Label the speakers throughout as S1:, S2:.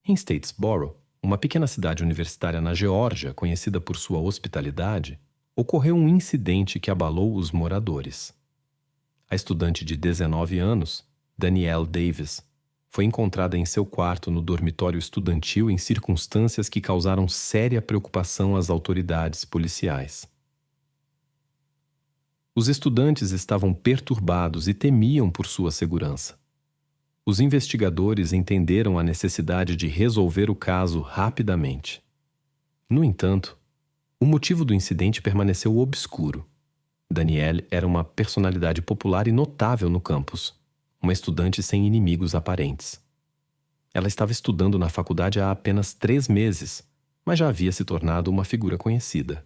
S1: Em Statesboro, uma pequena cidade universitária na Geórgia, conhecida por sua hospitalidade, ocorreu um incidente que abalou os moradores. A estudante de 19 anos, Danielle Davis, foi encontrada em seu quarto no dormitório estudantil em circunstâncias que causaram séria preocupação às autoridades policiais. Os estudantes estavam perturbados e temiam por sua segurança. Os investigadores entenderam a necessidade de resolver o caso rapidamente. No entanto, o motivo do incidente permaneceu obscuro. Danielle era uma personalidade popular e notável no campus, uma estudante sem inimigos aparentes. Ela estava estudando na faculdade há apenas 3 meses, mas já havia se tornado uma figura conhecida.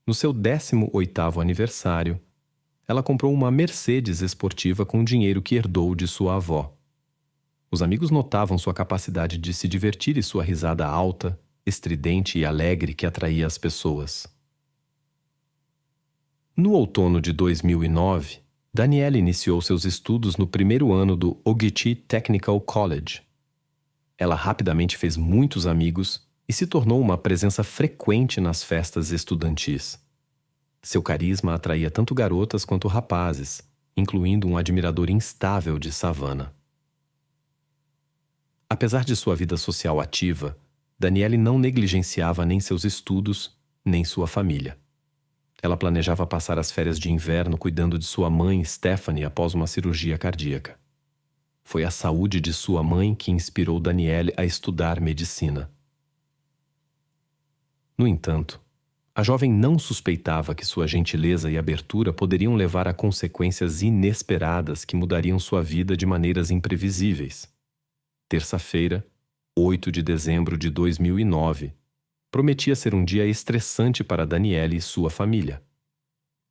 S1: No seu 18º aniversário, ela comprou uma Mercedes esportiva com o dinheiro que herdou de sua avó. Os amigos notavam sua capacidade de se divertir e sua risada alta, estridente e alegre que atraía as pessoas. No outono de 2009, Danielle iniciou seus estudos no primeiro ano do Ogeechee Technical College. Ela rapidamente fez muitos amigos e se tornou uma presença frequente nas festas estudantis. Seu carisma atraía tanto garotas quanto rapazes, incluindo um admirador instável de Savannah. Apesar de sua vida social ativa, Danielle não negligenciava nem seus estudos, nem sua família. Ela planejava passar as férias de inverno cuidando de sua mãe, Stephanie, após uma cirurgia cardíaca. Foi a saúde de sua mãe que inspirou Danielle a estudar medicina. No entanto, a jovem não suspeitava que sua gentileza e abertura poderiam levar a consequências inesperadas que mudariam sua vida de maneiras imprevisíveis. Terça-feira, 8 de dezembro de 2009, prometia ser um dia estressante para Danielle e sua família.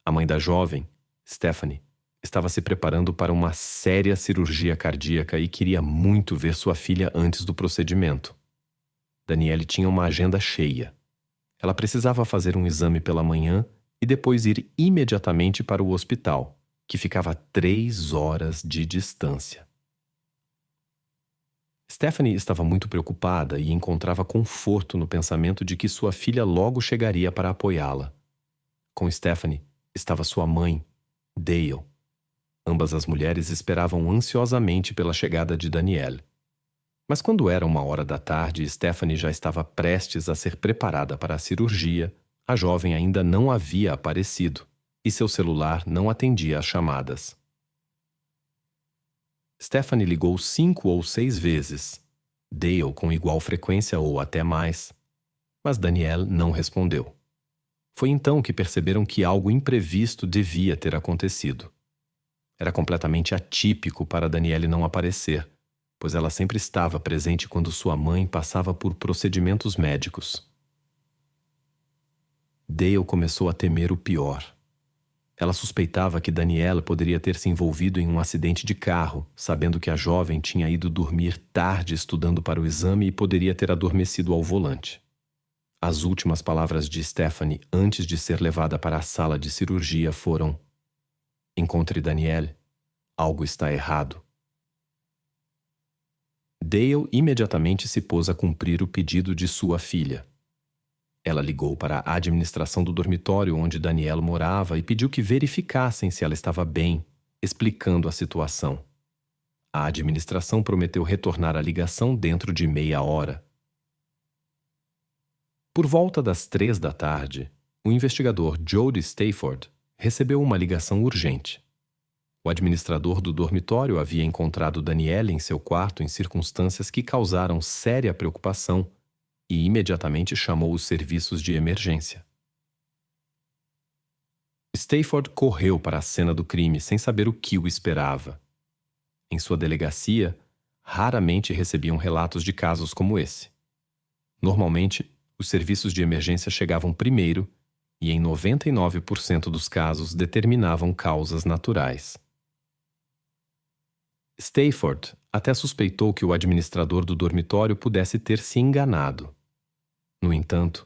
S1: A mãe da jovem, Stephanie, estava se preparando para uma séria cirurgia cardíaca e queria muito ver sua filha antes do procedimento. Danielle tinha uma agenda cheia. Ela precisava fazer um exame pela manhã e depois ir imediatamente para o hospital, que ficava a 3 horas de distância. Stephanie estava muito preocupada e encontrava conforto no pensamento de que sua filha logo chegaria para apoiá-la. Com Stephanie estava sua mãe, Dale. Ambas as mulheres esperavam ansiosamente pela chegada de Danielle. Mas quando era 1h e Stephanie já estava prestes a ser preparada para a cirurgia, a jovem ainda não havia aparecido e seu celular não atendia às chamadas. Stephanie ligou 5 ou 6 vezes, Dale com igual frequência ou até mais, mas Danielle não respondeu. Foi então que perceberam que algo imprevisto devia ter acontecido. Era completamente atípico para Danielle não aparecer, pois ela sempre estava presente quando sua mãe passava por procedimentos médicos. Dale começou a temer o pior. Ela suspeitava que Danielle poderia ter se envolvido em um acidente de carro, sabendo que a jovem tinha ido dormir tarde estudando para o exame e poderia ter adormecido ao volante. As últimas palavras de Stephanie antes de ser levada para a sala de cirurgia foram: "Encontre Danielle. Algo está errado." Dale imediatamente se pôs a cumprir o pedido de sua filha. Ela ligou para a administração do dormitório onde Danielle morava e pediu que verificassem se ela estava bem, explicando a situação. A administração prometeu retornar a ligação dentro de meia hora. Por volta das 3 da tarde, o investigador Jody Stafford recebeu uma ligação urgente. O administrador do dormitório havia encontrado Danielle em seu quarto em circunstâncias que causaram séria preocupação e imediatamente chamou os serviços de emergência. Stafford correu para a cena do crime sem saber o que o esperava. Em sua delegacia, raramente recebiam relatos de casos como esse. Normalmente, os serviços de emergência chegavam primeiro e, em 99% dos casos, determinavam causas naturais. Stafford até suspeitou que o administrador do dormitório pudesse ter se enganado. No entanto,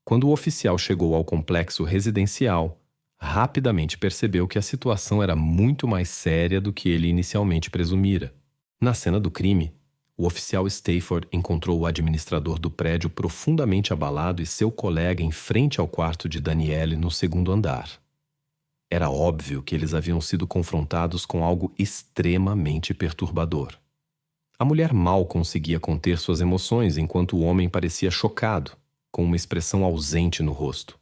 S1: quando o oficial chegou ao complexo residencial, rapidamente percebeu que a situação era muito mais séria do que ele inicialmente presumira. Na cena do crime, o oficial Stafford encontrou o administrador do prédio profundamente abalado e seu colega em frente ao quarto de Danielle no segundo andar. Era óbvio que eles haviam sido confrontados com algo extremamente perturbador. A mulher mal conseguia conter suas emoções enquanto o homem parecia chocado, com uma expressão ausente no rosto.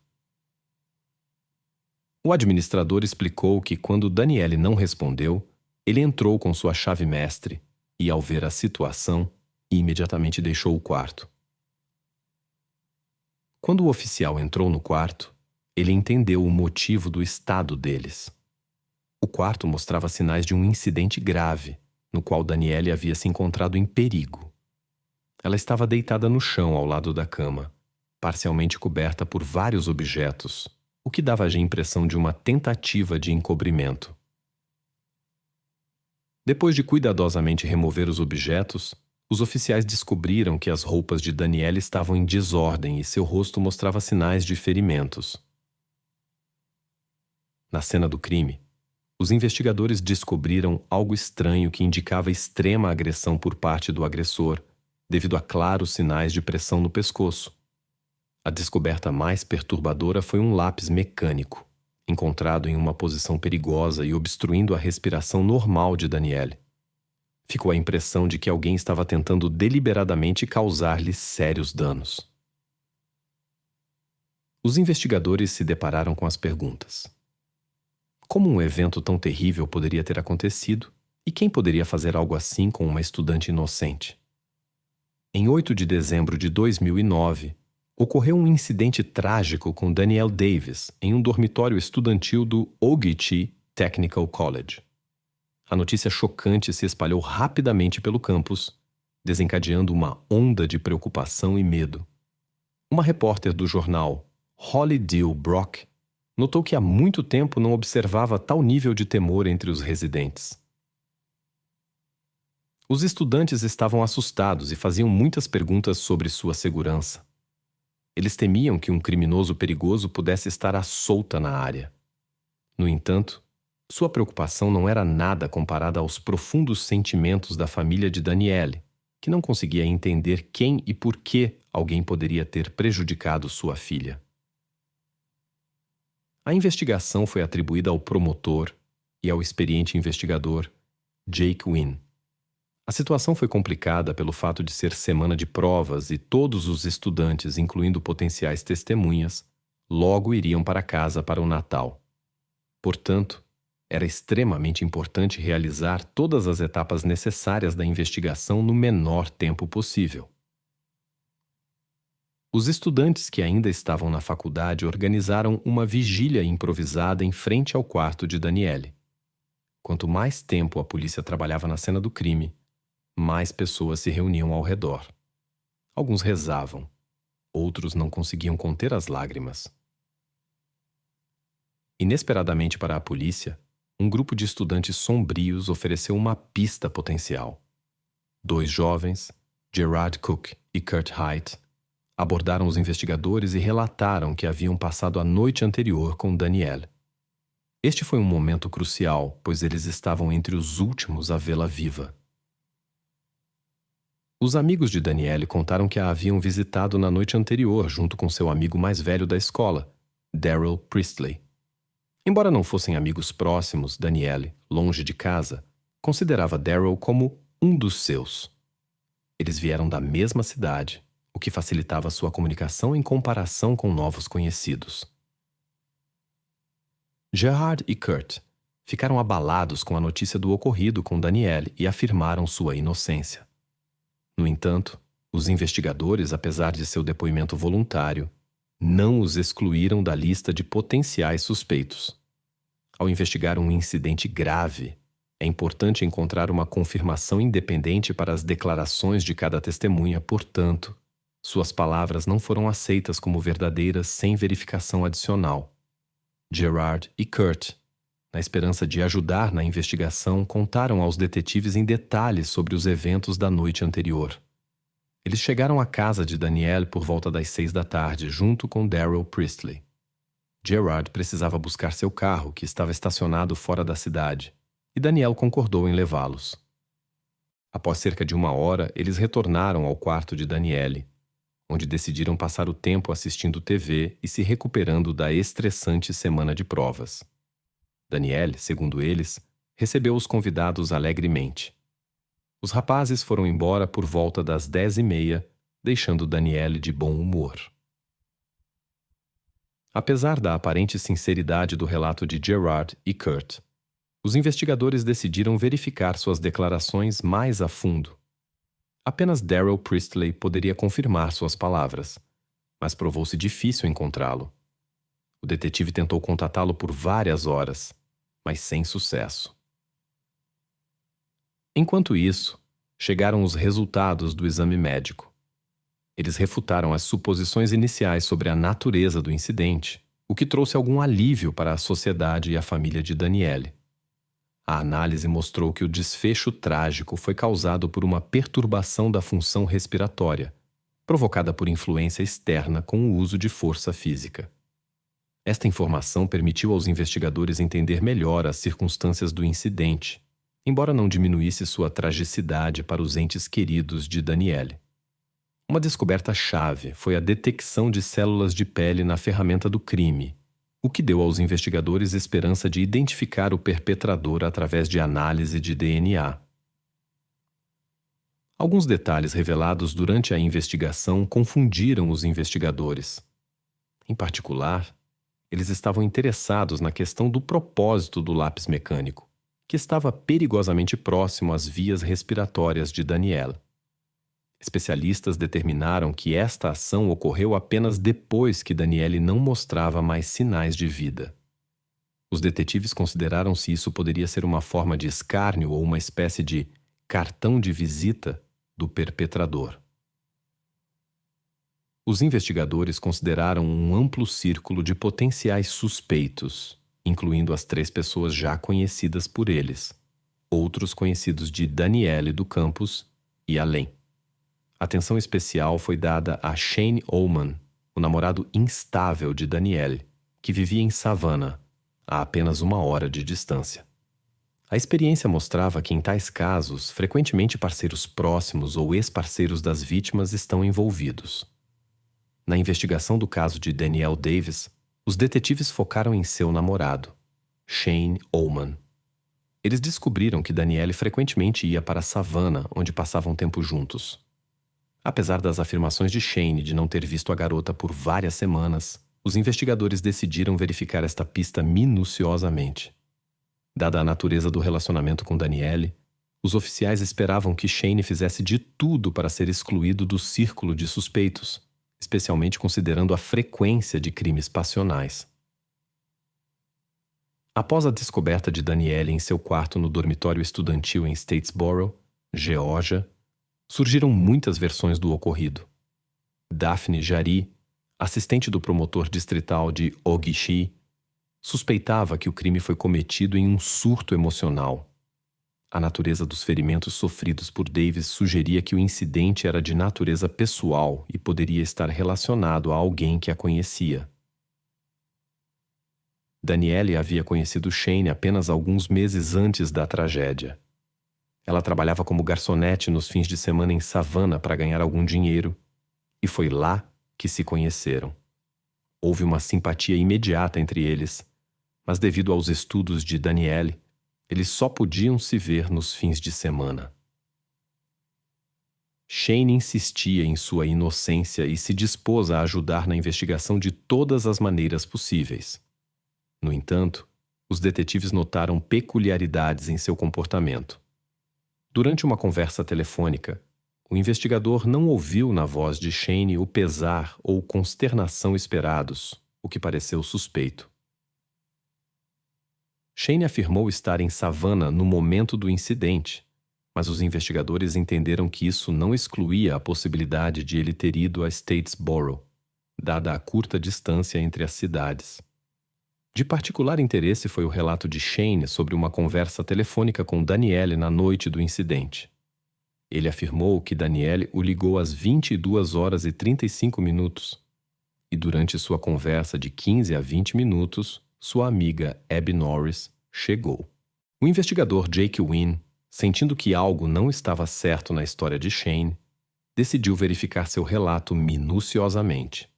S1: O administrador explicou que quando Danielle não respondeu, ele entrou com sua chave mestre e, ao ver a situação, imediatamente deixou o quarto. Quando o oficial entrou no quarto, ele entendeu o motivo do estado deles. O quarto mostrava sinais de um incidente grave, no qual Danielle havia se encontrado em perigo. Ela estava deitada no chão ao lado da cama, parcialmente coberta por vários objetos, o que dava a impressão de uma tentativa de encobrimento. Depois de cuidadosamente remover os objetos, os oficiais descobriram que as roupas de Danielle estavam em desordem e seu rosto mostrava sinais de ferimentos. Na cena do crime, os investigadores descobriram algo estranho que indicava extrema agressão por parte do agressor, devido a claros sinais de pressão no pescoço. A descoberta mais perturbadora foi um lápis mecânico, encontrado em uma posição perigosa e obstruindo a respiração normal de Danielle. Ficou a impressão de que alguém estava tentando deliberadamente causar-lhe sérios danos. Os investigadores se depararam com as perguntas: como um evento tão terrível poderia ter acontecido e quem poderia fazer algo assim com uma estudante inocente? Em 8 de dezembro de 2009, ocorreu um incidente trágico com Danielle Davis em um dormitório estudantil do Ogeechee Technical College. A notícia chocante se espalhou rapidamente pelo campus, desencadeando uma onda de preocupação e medo. Uma repórter do jornal Holly Deal Brock notou que há muito tempo não observava tal nível de temor entre os residentes. Os estudantes estavam assustados e faziam muitas perguntas sobre sua segurança. Eles temiam que um criminoso perigoso pudesse estar à solta na área. No entanto, sua preocupação não era nada comparada aos profundos sentimentos da família de Danielle, que não conseguia entender quem e por que alguém poderia ter prejudicado sua filha. A investigação foi atribuída ao promotor e ao experiente investigador Jake Wynn. A situação foi complicada pelo fato de ser semana de provas e todos os estudantes, incluindo potenciais testemunhas, logo iriam para casa para o Natal. Portanto, era extremamente importante realizar todas as etapas necessárias da investigação no menor tempo possível. Os estudantes que ainda estavam na faculdade organizaram uma vigília improvisada em frente ao quarto de Danielle. Quanto mais tempo a polícia trabalhava na cena do crime, mais pessoas se reuniam ao redor. Alguns rezavam, outros não conseguiam conter as lágrimas. Inesperadamente para a polícia, um grupo de estudantes sombrios ofereceu uma pista potencial. 2 jovens, Gerard Cook e Kurt Haidt, abordaram os investigadores e relataram que haviam passado a noite anterior com Danielle. Este foi um momento crucial, pois eles estavam entre os últimos a vê-la viva. Os amigos de Danielle contaram que a haviam visitado na noite anterior junto com seu amigo mais velho da escola, Darryl Priestley. Embora não fossem amigos próximos, Danielle, longe de casa, considerava Darryl como um dos seus. Eles vieram da mesma cidade, o que facilitava sua comunicação em comparação com novos conhecidos. Gerard e Kurt ficaram abalados com a notícia do ocorrido com Danielle e afirmaram sua inocência. No entanto, os investigadores, apesar de seu depoimento voluntário, não os excluíram da lista de potenciais suspeitos. Ao investigar um incidente grave, é importante encontrar uma confirmação independente para as declarações de cada testemunha, portanto, suas palavras não foram aceitas como verdadeiras sem verificação adicional. Gerard e Kurt, na esperança de ajudar na investigação, contaram aos detetives em detalhes sobre os eventos da noite anterior. Eles chegaram à casa de Danielle por volta das 6 da tarde, junto com Darryl Priestley. Gerard precisava buscar seu carro, que estava estacionado fora da cidade, e Danielle concordou em levá-los. Após cerca de 1 hora, eles retornaram ao quarto de Danielle, onde decidiram passar o tempo assistindo TV e se recuperando da estressante semana de provas. Danielle, segundo eles, recebeu os convidados alegremente. Os rapazes foram embora por volta das 10h30, deixando Danielle de bom humor. Apesar da aparente sinceridade do relato de Gerard e Kurt, os investigadores decidiram verificar suas declarações mais a fundo. Apenas Darrell Priestley poderia confirmar suas palavras, mas provou-se difícil encontrá-lo. O detetive tentou contatá-lo por várias horas, mas sem sucesso. Enquanto isso, chegaram os resultados do exame médico. Eles refutaram as suposições iniciais sobre a natureza do incidente, o que trouxe algum alívio para a sociedade e a família de Danielle. A análise mostrou que o desfecho trágico foi causado por uma perturbação da função respiratória, provocada por influência externa com o uso de força física. Esta informação permitiu aos investigadores entender melhor as circunstâncias do incidente, embora não diminuísse sua tragicidade para os entes queridos de Danielle. Uma descoberta-chave foi a detecção de células de pele na ferramenta do crime, o que deu aos investigadores esperança de identificar o perpetrador através de análise de DNA. Alguns detalhes revelados durante a investigação confundiram os investigadores. Em particular, eles estavam interessados na questão do propósito do lápis mecânico, que estava perigosamente próximo às vias respiratórias de Danielle. Especialistas determinaram que esta ação ocorreu apenas depois que Danielle não mostrava mais sinais de vida. Os detetives consideraram se isso poderia ser uma forma de escárnio ou uma espécie de cartão de visita do perpetrador. Os investigadores consideraram um amplo círculo de potenciais suspeitos, incluindo as 3 pessoas já conhecidas por eles, outros conhecidos de Danielle do campus e além. Atenção especial foi dada a Shane Ullman, o namorado instável de Danielle, que vivia em Savannah, a apenas 1 hora de distância. A experiência mostrava que, em tais casos, frequentemente parceiros próximos ou ex-parceiros das vítimas estão envolvidos. Na investigação do caso de Danielle Davis, os detetives focaram em seu namorado, Shane Ullman. Eles descobriram que Danielle frequentemente ia para Savannah, onde passavam tempo juntos. Apesar das afirmações de Shane de não ter visto a garota por várias semanas, os investigadores decidiram verificar esta pista minuciosamente. Dada a natureza do relacionamento com Danielle, os oficiais esperavam que Shane fizesse de tudo para ser excluído do círculo de suspeitos, especialmente considerando a frequência de crimes passionais. Após a descoberta de Danielle em seu quarto no dormitório estudantil em Statesboro, Geórgia, surgiram muitas versões do ocorrido. Daphne Jari, assistente do promotor distrital de Ogeechee, suspeitava que o crime foi cometido em um surto emocional. A natureza dos ferimentos sofridos por Davis sugeria que o incidente era de natureza pessoal e poderia estar relacionado a alguém que a conhecia. Danielle havia conhecido Shane apenas alguns meses antes da tragédia. Ela trabalhava como garçonete nos fins de semana em Savannah para ganhar algum dinheiro, e foi lá que se conheceram. Houve uma simpatia imediata entre eles, mas devido aos estudos de Danielle, eles só podiam se ver nos fins de semana. Shane insistia em sua inocência e se dispôs a ajudar na investigação de todas as maneiras possíveis. No entanto, os detetives notaram peculiaridades em seu comportamento. Durante uma conversa telefônica, o investigador não ouviu na voz de Shane o pesar ou consternação esperados, o que pareceu suspeito. Shane afirmou estar em Savannah no momento do incidente, mas os investigadores entenderam que isso não excluía a possibilidade de ele ter ido a Statesboro, dada a curta distância entre as cidades. De particular interesse foi o relato de Shane sobre uma conversa telefônica com Danielle na noite do incidente. Ele afirmou que Danielle o ligou às 22h35 e durante sua conversa de 15 a 20 minutos, sua amiga Abby Norris chegou. O investigador Jake Wynn Sentindo que algo não estava certo na história de Shane, decidiu verificar seu relato minuciosamente.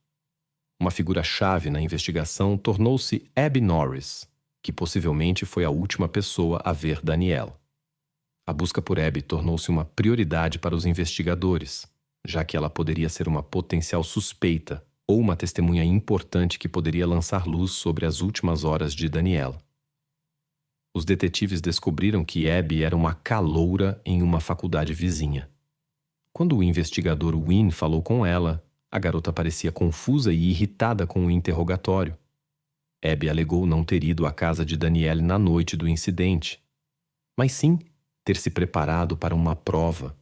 S1: Uma figura-chave na investigação tornou-se Abby Norris, que possivelmente foi a última pessoa a ver Danielle. A busca por Abby tornou-se uma prioridade para os investigadores, já que ela poderia ser uma potencial suspeita ou uma testemunha importante que poderia lançar luz sobre as últimas horas de Danielle. Os detetives descobriram que Abby era uma caloura em uma faculdade vizinha. Quando o investigador Wynn falou com ela, a garota parecia confusa e irritada com o interrogatório. Abby alegou não ter ido à casa de Danielle na noite do incidente, mas sim ter se preparado para uma prova.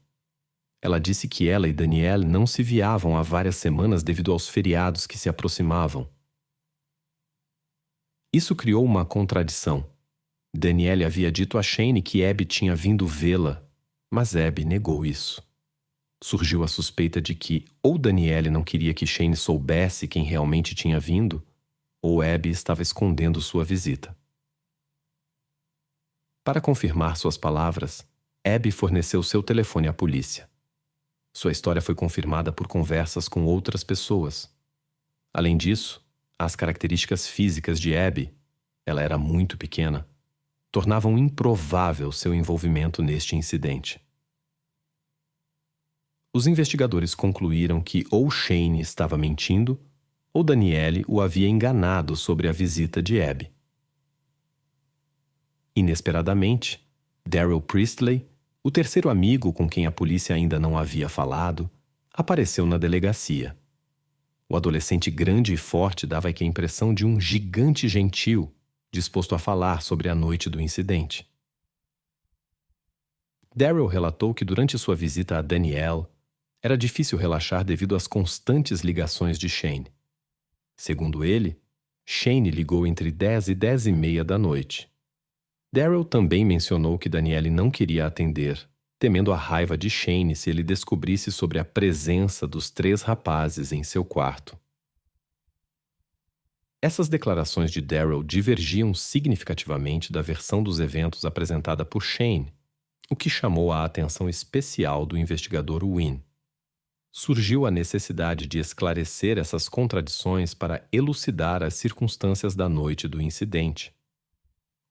S1: Ela disse que ela e Danielle não se viavam há várias semanas devido aos feriados que se aproximavam. Isso criou uma contradição. Danielle havia dito a Shane que Abby tinha vindo vê-la, mas Abby negou isso. Surgiu a suspeita de que ou Danielle não queria que Shane soubesse quem realmente tinha vindo, ou Abby estava escondendo sua visita. Para confirmar suas palavras, Abby forneceu seu telefone à polícia. Sua história foi confirmada por conversas com outras pessoas. Além disso, as características físicas de Abby, ela era muito pequena, tornavam improvável seu envolvimento neste incidente. Os investigadores concluíram que ou Shane estava mentindo, ou Danielle o havia enganado sobre a visita de Abby. Inesperadamente, Darryl Priestley, o terceiro amigo com quem a polícia ainda não havia falado, apareceu na delegacia. O adolescente grande e forte dava a impressão de um gigante gentil, disposto a falar sobre a noite do incidente. Darryl relatou que durante sua visita a Danielle, era difícil relaxar devido às constantes ligações de Shane. Segundo ele, Shane ligou entre 10 e 10 e meia da noite. Darryl também mencionou que Danielle não queria atender, temendo a raiva de Shane se ele descobrisse sobre a presença dos 3 rapazes em seu quarto. Essas declarações de Darryl divergiam significativamente da versão dos eventos apresentada por Shane, o que chamou a atenção especial do investigador Wynn. Surgiu a necessidade de esclarecer essas contradições para elucidar as circunstâncias da noite do incidente.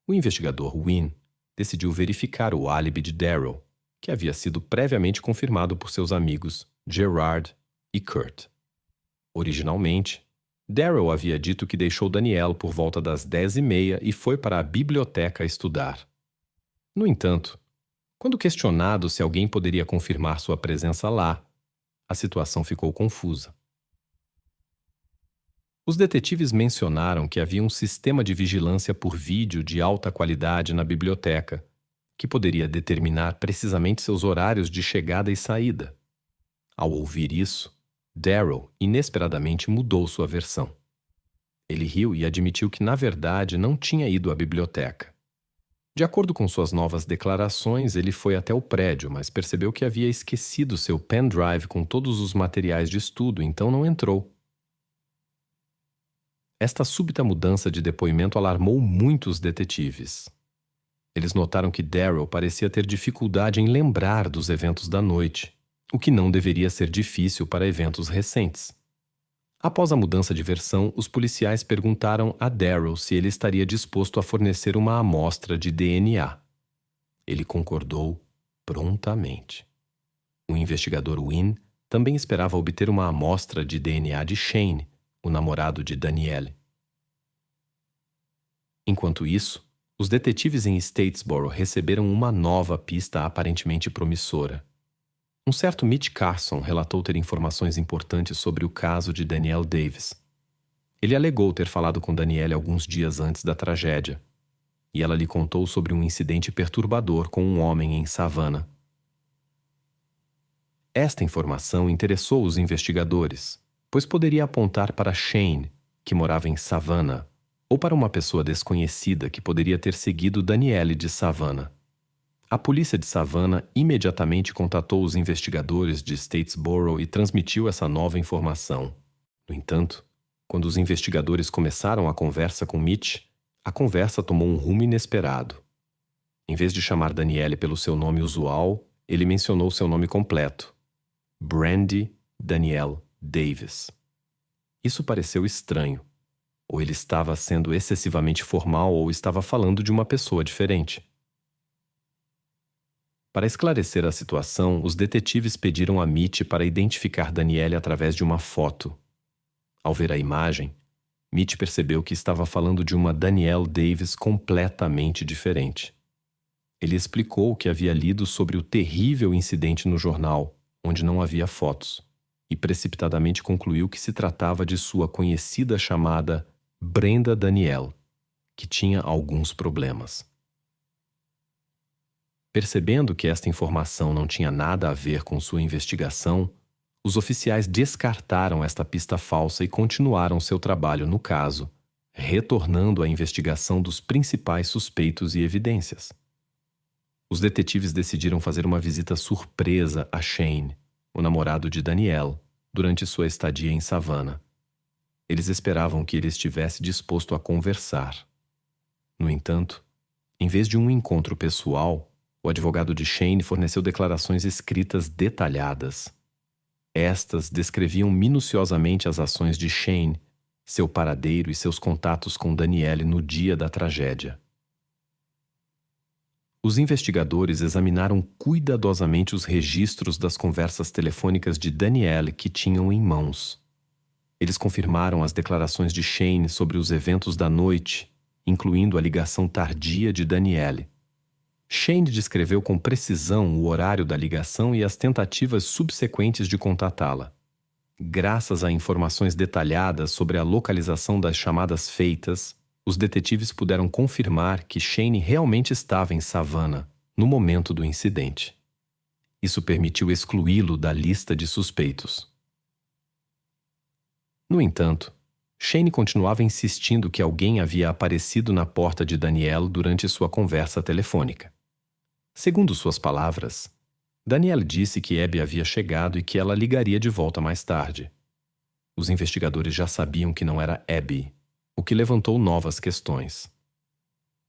S1: O investigador Wynn decidiu verificar o álibi de Darryl, que havia sido previamente confirmado por seus amigos Gerard e Kurt. Originalmente, Darryl havia dito que deixou Danielle por volta das 10h30 e foi para a biblioteca estudar. No entanto, quando questionado se alguém poderia confirmar sua presença lá, a situação ficou confusa. Os detetives mencionaram que havia um sistema de vigilância por vídeo de alta qualidade na biblioteca, que poderia determinar precisamente seus horários de chegada e saída. Ao ouvir isso, Darryl inesperadamente mudou sua versão. Ele riu e admitiu que, na verdade, não tinha ido à biblioteca. De acordo com suas novas declarações, ele foi até o prédio, mas percebeu que havia esquecido seu pendrive com todos os materiais de estudo, então não entrou. Esta súbita mudança de depoimento alarmou muito os detetives. Eles notaram que Darryl parecia ter dificuldade em lembrar dos eventos da noite, o que não deveria ser difícil para eventos recentes. Após a mudança de versão, os policiais perguntaram a Darryl se ele estaria disposto a fornecer uma amostra de DNA. Ele concordou prontamente. O investigador Wynn também esperava obter uma amostra de DNA de Shane, o namorado de Danielle. Enquanto isso, os detetives em Statesboro receberam uma nova pista aparentemente promissora. Um certo Mitch Carson relatou ter informações importantes sobre o caso de Danielle Davis. Ele alegou ter falado com Danielle alguns dias antes da tragédia, e ela lhe contou sobre um incidente perturbador com um homem em Savannah. Esta informação interessou os investigadores, pois poderia apontar para Shane, que morava em Savannah, ou para uma pessoa desconhecida que poderia ter seguido Danielle de Savannah. A polícia de Savannah imediatamente contatou os investigadores de Statesboro e transmitiu essa nova informação. No entanto, quando os investigadores começaram a conversa com Mitch, a conversa tomou um rumo inesperado. Em vez de chamar Danielle pelo seu nome usual, ele mencionou seu nome completo: Brandy Danielle Davis. Isso pareceu estranho. Ou ele estava sendo excessivamente formal ou estava falando de uma pessoa diferente. Para esclarecer a situação, os detetives pediram a Mitch para identificar Danielle através de uma foto. Ao ver a imagem, Mitch percebeu que estava falando de uma Danielle Davis completamente diferente. Ele explicou que havia lido sobre o terrível incidente no jornal, onde não havia fotos, e precipitadamente concluiu que se tratava de sua conhecida chamada Brenda Danielle, que tinha alguns problemas. Percebendo que esta informação não tinha nada a ver com sua investigação, os oficiais descartaram esta pista falsa e continuaram seu trabalho no caso, retornando à investigação dos principais suspeitos e evidências. Os detetives decidiram fazer uma visita surpresa a Shane, o namorado de Danielle, durante sua estadia em Savannah. Eles esperavam que ele estivesse disposto a conversar. No entanto, em vez de um encontro pessoal, o advogado de Shane forneceu declarações escritas detalhadas. Estas descreviam minuciosamente as ações de Shane, seu paradeiro e seus contatos com Danielle no dia da tragédia. Os investigadores examinaram cuidadosamente os registros das conversas telefônicas de Danielle que tinham em mãos. Eles confirmaram as declarações de Shane sobre os eventos da noite, incluindo a ligação tardia de Danielle. Shane descreveu com precisão o horário da ligação e as tentativas subsequentes de contatá-la. Graças a informações detalhadas sobre a localização das chamadas feitas, os detetives puderam confirmar que Shane realmente estava em Savannah no momento do incidente. Isso permitiu excluí-lo da lista de suspeitos. No entanto, Shane continuava insistindo que alguém havia aparecido na porta de Danielle durante sua conversa telefônica. Segundo suas palavras, Danielle disse que Abby havia chegado e que ela ligaria de volta mais tarde. Os investigadores já sabiam que não era Abby, o que levantou novas questões.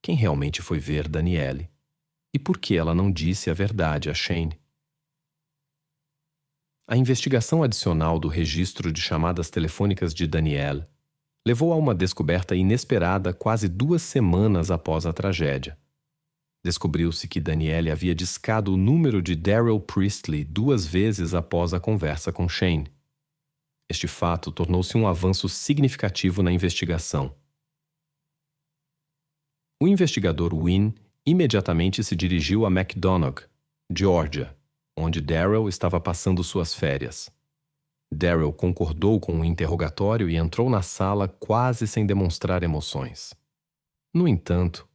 S1: Quem realmente foi ver Danielle? E por que ela não disse a verdade a Shane? A investigação adicional do registro de chamadas telefônicas de Danielle levou a uma descoberta inesperada quase 2 semanas após a tragédia. Descobriu-se que Danielle havia discado o número de Darryl Priestley 2 vezes após a conversa com Shane. Este fato tornou-se um avanço significativo na investigação. O investigador Wynne imediatamente se dirigiu a McDonough, Geórgia, onde Darryl estava passando suas férias. Darryl concordou com o interrogatório e entrou na sala quase sem demonstrar emoções. No entanto,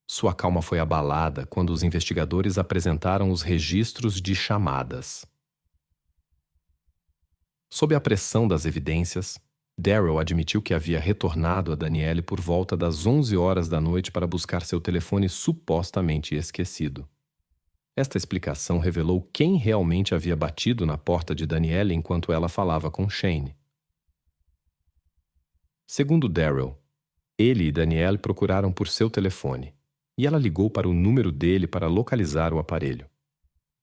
S1: sua calma foi abalada quando os investigadores apresentaram os registros de chamadas. Sob a pressão das evidências, Darryl admitiu que havia retornado a Danielle por volta das 11 horas da noite para buscar seu telefone supostamente esquecido. Esta explicação revelou quem realmente havia batido na porta de Danielle enquanto ela falava com Shane. Segundo Darryl, ele e Danielle procuraram por seu telefone, e ela ligou para o número dele para localizar o aparelho.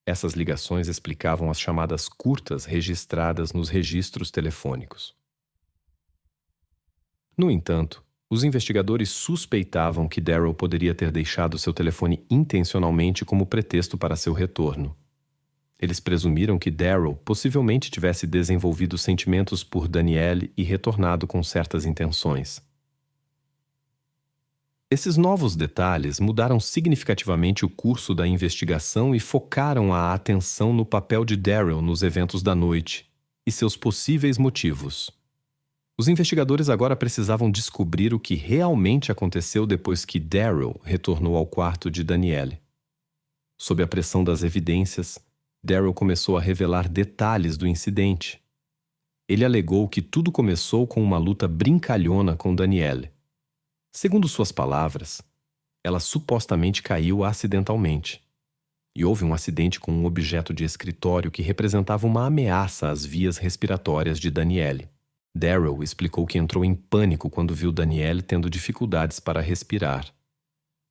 S1: Essas ligações explicavam as chamadas curtas registradas nos registros telefônicos. No entanto, os investigadores suspeitavam que Darryl poderia ter deixado seu telefone intencionalmente como pretexto para seu retorno. Eles presumiram que Darryl possivelmente tivesse desenvolvido sentimentos por Danielle e retornado com certas intenções. Esses novos detalhes mudaram significativamente o curso da investigação e focaram a atenção no papel de Darryl nos eventos da noite e seus possíveis motivos. Os investigadores agora precisavam descobrir o que realmente aconteceu depois que Darryl retornou ao quarto de Danielle. Sob a pressão das evidências, Darryl começou a revelar detalhes do incidente. Ele alegou que tudo começou com uma luta brincalhona com Danielle. Segundo suas palavras, ela supostamente caiu acidentalmente. E houve um acidente com um objeto de escritório que representava uma ameaça às vias respiratórias de Danielle. Darryl explicou que entrou em pânico quando viu Danielle tendo dificuldades para respirar.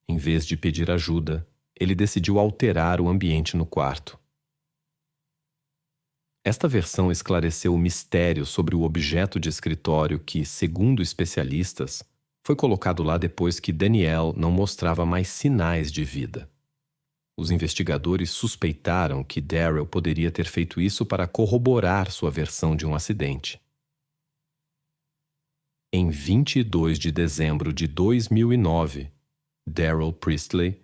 S1: Em vez de pedir ajuda, ele decidiu alterar o ambiente no quarto. Esta versão esclareceu o mistério sobre o objeto de escritório que, segundo especialistas, foi colocado lá depois que Danielle não mostrava mais sinais de vida. Os investigadores suspeitaram que Daryl poderia ter feito isso para corroborar sua versão de um acidente. Em 22 de dezembro de 2009, Daryl Priestley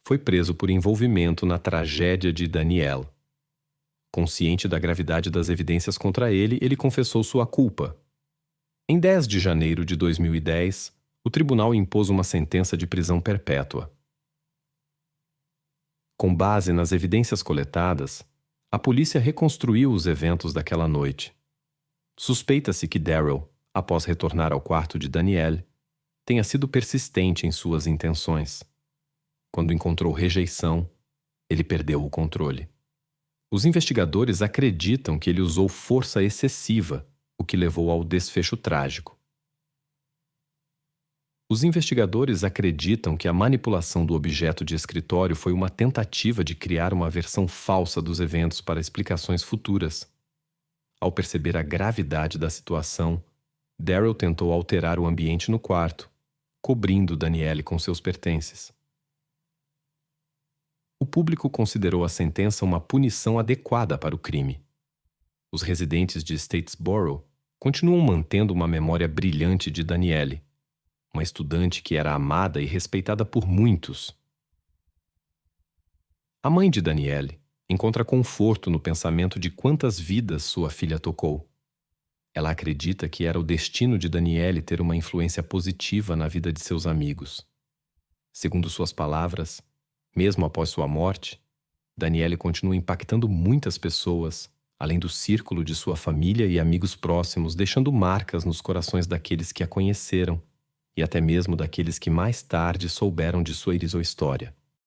S1: foi preso por envolvimento na tragédia de Danielle. Consciente da gravidade das evidências contra ele, ele confessou sua culpa. Em 10 de janeiro de 2010, o tribunal impôs uma sentença de prisão perpétua. Com base nas evidências coletadas, a polícia reconstruiu os eventos daquela noite. Suspeita-se que Daryl, após retornar ao quarto de Danielle, tenha sido persistente em suas intenções. Quando encontrou rejeição, ele perdeu o controle. Os investigadores acreditam que ele usou força excessiva, o que levou ao desfecho trágico. Os investigadores acreditam que a manipulação do objeto de escritório foi uma tentativa de criar uma versão falsa dos eventos para explicações futuras. Ao perceber a gravidade da situação, Daryl tentou alterar o ambiente no quarto, cobrindo Danielle com seus pertences. O público considerou a sentença uma punição adequada para o crime. Os residentes de Statesboro continuam mantendo uma memória brilhante de Danielle, uma estudante que era amada e respeitada por muitos. A mãe de Danielle encontra conforto no pensamento de quantas vidas sua filha tocou. Ela acredita que era o destino de Danielle ter uma influência positiva na vida de seus amigos. Segundo suas palavras, mesmo após sua morte, Danielle continua impactando muitas pessoas, além do círculo de sua família e amigos próximos, deixando marcas nos corações daqueles que a conheceram e até mesmo daqueles que mais tarde souberam de sua história.